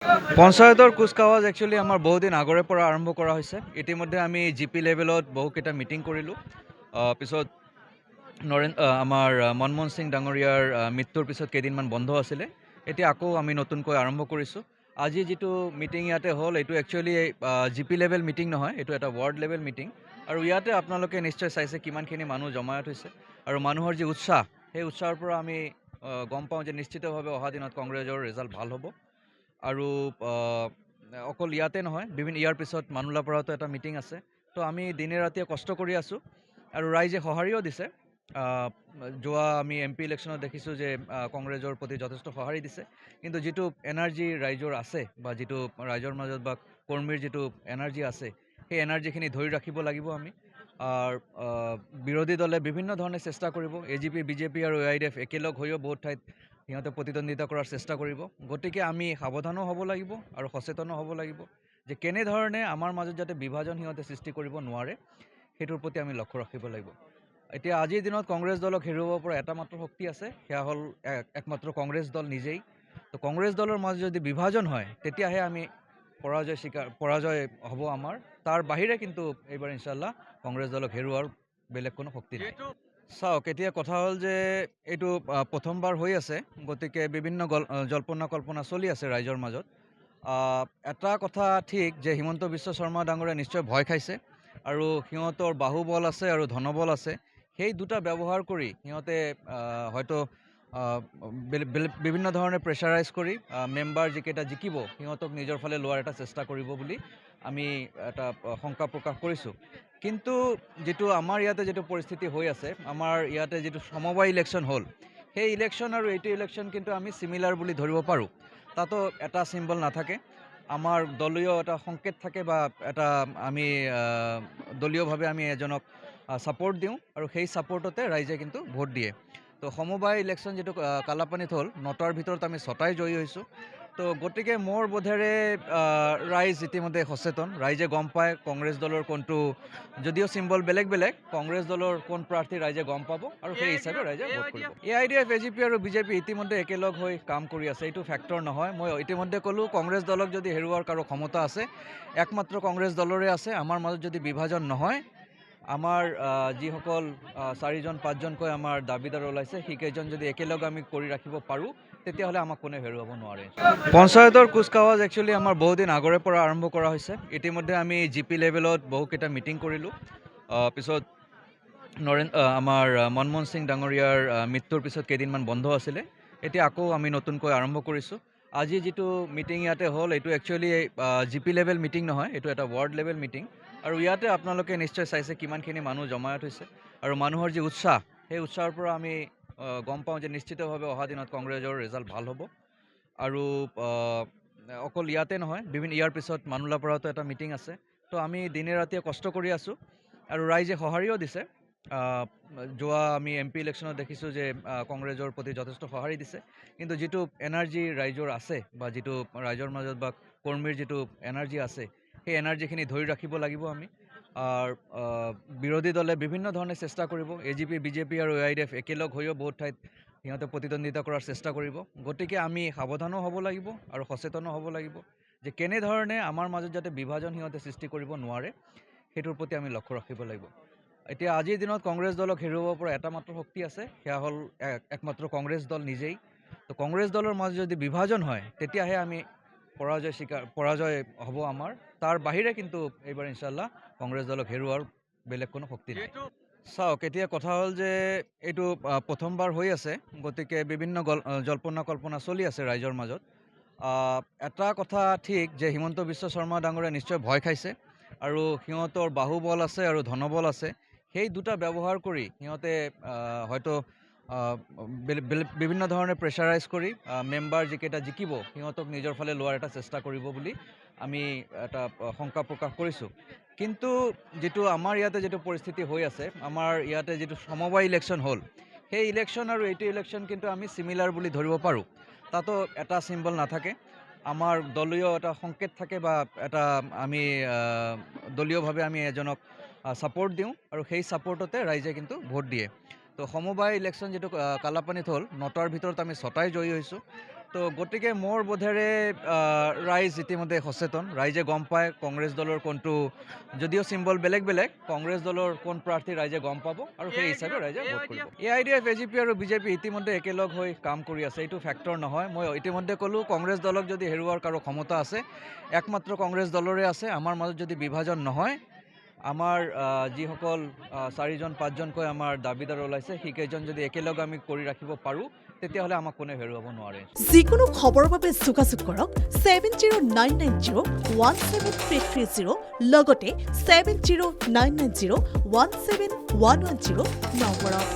পঞ্চায়তৰ কুচকাৱাজ একচুৱেলি আমাৰ বহুদিন আগৰে পৰা আৰম্ভ কৰা হৈছে। ইতিমধ্যে আমি জিপি লেভেলত বহুকেইটা মিটিং কৰিলোঁ। পিছত আমাৰ মনমোহন সিং ডাঙৰীয়াৰ মৃত্যুৰ পিছত কেইদিনমান বন্ধ আছিলে। এতিয়া আকৌ আমি নতুনকৈ আৰম্ভ কৰিছোঁ। আজি যিটো মিটিং ইয়াতে হ'ল, এইটো একচুৱেলি জিপি লেভেল মিটিং নহয়, এইটো এটা ৱাৰ্ড লেভেল মিটিং। আৰু ইয়াতে আপোনালোকে নিশ্চয় চাইছে কিমানখিনি মানুহ জমায়েত হৈছে। আৰু মানুহৰ যি উৎসাহ, সেই উৎসাহৰ পৰা আমি গম পাওঁ যে নিশ্চিতভাৱে অহা দিনত কংগ্ৰেছৰ ৰিজাল্ট ভাল হ'ব। আৰু অকল ইয়াতে নহয়, ইয়াৰ পিছত মানুহলাপাৰাতো এটা মিটিং আছে। তো আমি দিনে ৰাতিয়ে কষ্ট কৰি আছোঁ আৰু ৰাইজে সঁহাৰিও দিছে। যোৱা আমি MP ইলেকশ্যনত দেখিছোঁ যে কংগ্ৰেছৰ প্ৰতি যথেষ্ট সঁহাৰি দিছে। কিন্তু যিটো এনাৰ্জি ৰাইজৰ আছে বা যিটো ৰাইজৰ মাজত বা কৰ্মীৰ যিটো এনাৰ্জি আছে, সেই এনাৰ্জিখিনি ধৰি ৰাখিব লাগিব আমি। বিৰোধী দলে বিভিন্ন ধৰণে চেষ্টা কৰিব। AGP, BJP আৰু AIDF একেলগ হৈও বহুত ঠাইত সিহঁতে প্ৰতিদ্বন্দ্বিতা কৰাৰ চেষ্টা কৰিব। গতিকে আমি সাৱধানো হ'ব লাগিব আৰু সচেতনো হ'ব লাগিব যে কেনেধৰণে আমাৰ মাজত যাতে বিভাজন সিহঁতে সৃষ্টি কৰিব নোৱাৰে, সেইটোৰ প্ৰতি আমি লক্ষ্য ৰাখিব লাগিব। এতিয়া আজিৰ দিনত কংগ্ৰেছ দলক হেৰুৱাব পৰা এটা মাত্ৰ শক্তি আছে, সেয়া হ'ল একমাত্ৰ কংগ্ৰেছ দল নিজেই। তো কংগ্ৰেছ দলৰ মাজত যদি বিভাজন হয়, তেতিয়াহে আমি পৰাজয় হ'ব আমাৰ। তাৰ বাহিৰে কিন্তু এইবাৰ ইনশাল্লাহ কংগ্ৰেছ দলক হেৰুৱাৰ বেলেগ কোনো শক্তি নাই। চাওক, এতিয়া কথা হ'ল যে এইটো প্ৰথমবাৰ হৈ আছে, গতিকে বিভিন্ন জল্পনা কল্পনা চলি আছে ৰাইজৰ মাজত। এটা কথা ঠিক যে হিমন্ত বিশ্ব শৰ্মা ডাঙৰীয়া নিশ্চয় ভয় খাইছে আৰু সিহঁতৰ বাহুবল আছে আৰু ধনবল আছে। সেই দুটা ব্যৱহাৰ কৰি সিহঁতে হয়তো বিভিন্ন ধৰণে প্ৰেছাৰাইজ কৰি মেম্বাৰ যিকেইটা জিকিব সিহঁতক নিজৰ ফালে লোৱাৰ এটা চেষ্টা কৰিব বুলি আমি এটা শংকা প্ৰকাশ কৰিছোঁ। কিন্তু যিটো আমাৰ ইয়াতে যিটো পৰিস্থিতি হৈ আছে, আমাৰ ইয়াতে যিটো সমবায় ইলেকশ্যন হ'ল, সেই ইলেকশ্যন আৰু এইটো ইলেকশ্যন কিন্তু আমি চিমিলাৰ বুলি ধৰিব পাৰোঁ। তাতো এটা চিম্বল নাথাকে, আমাৰ দলীয় এটা সংকেত থাকে বা এটা আমি দলীয়ভাৱে আমি এজনক ছাপোৰ্ট দিওঁ আৰু সেই ছাপোৰ্টতে ৰাইজে কিন্তু ভোট দিয়ে। তো সমবায় ইলেকশ্যন যিটো কালাপানীত হ'ল, 9টাৰ ভিতৰত আমি 6টাই জয়ী হৈছোঁ। তো গতিকে মোৰ বোধেৰে ৰাইজ ইতিমধ্যে সচেতন। ৰাইজে গম পায় কংগ্ৰেছ দলৰ কোনটো, যদিও চিম্বল বেলেগ বেলেগ, কংগ্ৰেছ দলৰ কোন প্ৰাৰ্থী ৰাইজে গম পাব আৰু সেই হিচাপে ৰাইজে ভোট কৰিব। AIDF, AGP আৰু BJP ইতিমধ্যে একেলগ হৈ কাম কৰি আছে, এইটো ফেক্টৰ নহয়। মই ইতিমধ্যে ক'লোঁ, কংগ্ৰেছ দলক যদি হেৰুৱাৰ কাৰো ক্ষমতা আছে, একমাত্ৰ কংগ্ৰেছ দলৰে আছে। আমাৰ মাজত যদি বিভাজন নহয়, আমাৰ যিসকল 4জন 5জনকৈ আমাৰ দাবীদাৰ ওলাইছে, সেইকেইজন যদি একেলগ আমি কৰি ৰাখিব পাৰোঁ, তেতিয়াহ'লে আমাক কোনে হেৰুৱাব নোৱাৰে। পঞ্চায়তৰ কুচকাৱাজ একচুৱেলি আমাৰ বহুদিন আগৰে পৰা আৰম্ভ কৰা হৈছে। ইতিমধ্যে আমি জিপি লেভেলত বহুকেইটা মিটিং কৰিলোঁ। পিছত আমাৰ মনমোহন সিং ডাঙৰীয়াৰ মৃত্যুৰ পিছত কেইদিনমান বন্ধ আছিলে। এতিয়া আকৌ আমি নতুনকৈ আৰম্ভ কৰিছোঁ। আজি যিটো মিটিং ইয়াতে হ'ল, এইটো একচুৱেলি জিপি লেভেল মিটিং নহয়, এইটো এটা ৱাৰ্ড লেভেল মিটিং। আৰু ইয়াতে আপোনালোকে নিশ্চয় চাইছে কিমানখিনি মানুহ জমায়েত হৈছে। আৰু মানুহৰ যি উৎসাহ, সেই উৎসাহৰ পৰা আমি গম পাওঁ যে নিশ্চিতভাৱে অহা দিনত কংগ্ৰেছৰ ৰিজাল্ট ভাল হ'ব। আৰু অকল ইয়াতে নহয়, ইয়াৰ পিছত মানুহলাপাৰাতো এটা মিটিং আছে। তো আমি দিনে ৰাতিয়ে কষ্ট কৰি আছোঁ আৰু ৰাইজে সঁহাৰিও দিছে। যোৱা আমি MP ইলেকশ্যনত দেখিছোঁ যে কংগ্ৰেছৰ প্ৰতি যথেষ্ট সঁহাৰি দিছে। কিন্তু যিটো এনাৰ্জি ৰাইজৰ আছে বা যিটো ৰাইজৰ মাজত বা কৰ্মীৰ যিটো এনাৰ্জি আছে, সেই এনাৰ্জিখিনি ধৰি ৰাখিব লাগিব আমি। বিৰোধী দলে বিভিন্ন ধৰণে চেষ্টা কৰিব। AGP, BJP আৰু AIDF একেলগ হৈও বহুত ঠাইত সিহঁতে প্ৰতিদ্বন্দ্বিতা কৰাৰ চেষ্টা কৰিব। গতিকে আমি সাৱধানো হ'ব লাগিব আৰু সচেতনো হ'ব লাগিব যে কেনেধৰণে আমাৰ মাজত যাতে বিভাজন সিহঁতে সৃষ্টি কৰিব নোৱাৰে, সেইটোৰ প্ৰতি আমি লক্ষ্য ৰাখিব লাগিব। এতিয়া আজিৰ দিনত কংগ্ৰেছ দলক হেৰুৱাব পৰা এটা মাত্ৰ শক্তি আছে, সেয়া হ'ল একমাত্ৰ কংগ্ৰেছ দল নিজেই। তো কংগ্ৰেছ দলৰ মাজত যদি বিভাজন হয়, তেতিয়াহে আমি পৰাজয় হ'ব আমাৰ। তাৰ বাহিৰে কিন্তু এইবাৰ ইনশাল্লাহ কংগ্ৰেছ দলক হেৰুৱাৰ বেলেগ কোনো শক্তি নাই। চাওক, এতিয়া কথা হ'ল যে এইটো প্ৰথমবাৰ হৈ আছে, গতিকে বিভিন্ন জল্পনা কল্পনা চলি আছে ৰাইজৰ মাজত। এটা কথা ঠিক যে হিমন্ত বিশ্ব শৰ্মা ডাঙৰীয়া নিশ্চয় ভয় খাইছে আৰু সিহঁতৰ বাহুবল আছে আৰু ধনবল আছে। সেই দুটা ব্যৱহাৰ কৰি সিহঁতে হয়তো বিভিন্ন ধৰণে প্ৰেছাৰাইজ কৰি মেম্বাৰ যিকেইটা জিকিব সিহঁতক নিজৰ ফালে লোৱাৰ এটা চেষ্টা কৰিব বুলি আমি এটা শংকা প্ৰকাশ কৰিছোঁ। কিন্তু যিটো আমাৰ ইয়াতে যিটো পৰিস্থিতি হৈ আছে, আমাৰ ইয়াতে যিটো সমবায় ইলেকশ্যন হ'ল, সেই ইলেকশ্যন আৰু এইটো ইলেকশ্যন কিন্তু আমি চিমিলাৰ বুলি ধৰিব পাৰোঁ। তাতো এটা চিম্বল নাথাকে, আমাৰ দলীয় এটা সংকেত থাকে বা এটা আমি দলীয়ভাৱে আমি এজনক ছাপোৰ্ট দিওঁ আৰু সেই ছাপোৰ্টতে ৰাইজে কিন্তু ভোট দিয়ে। তো সমবায় ইলেকশ্যন যিটো কালাপানীত হ'ল, 9টাৰ ভিতৰত আমি 6টাই জয়ী হৈছোঁ। তো গতিকে মোৰ বোধেৰে ৰাইজ ইতিমধ্যে সচেতন, ৰাইজে গম পায় কংগ্ৰেছ দলৰ কোনটো, যদিও চিম্বল বেলেগ বেলেগ, কংগ্ৰেছ দলৰ কোন প্ৰাৰ্থী ৰাইজে গম পাব আৰু সেই হিচাপে ৰাইজে ভোট কৰিব। AIDF, AGP আৰু বিজেপি ইতিমধ্যে একেলগ হৈ কাম কৰি আছে, এইটো ফেক্টৰ নহয়। মই ইতিমধ্যে ক'লোঁ কংগ্ৰেছ দলক যদি হেৰুৱাৰ কাৰো ক্ষমতা আছে, একমাত্ৰ কংগ্ৰেছ দলৰে আছে। আমাৰ মাজত যদি বিভাজন নহয়, আমাৰ যিসকল 4জন 5জনকৈ আমাৰ দাবীদাৰ ওলাইছে, সেইকেইজন যদি একেলগে আমি কৰি ৰাখিব পাৰোঁ, তেতিয়াহ'লে আমাক কোনে হেৰুৱাব নোৱাৰে। যিকোনো খবৰৰ বাবে যোগাযোগ কৰক 7099017330 লগতে 7099017110 নম্বৰত।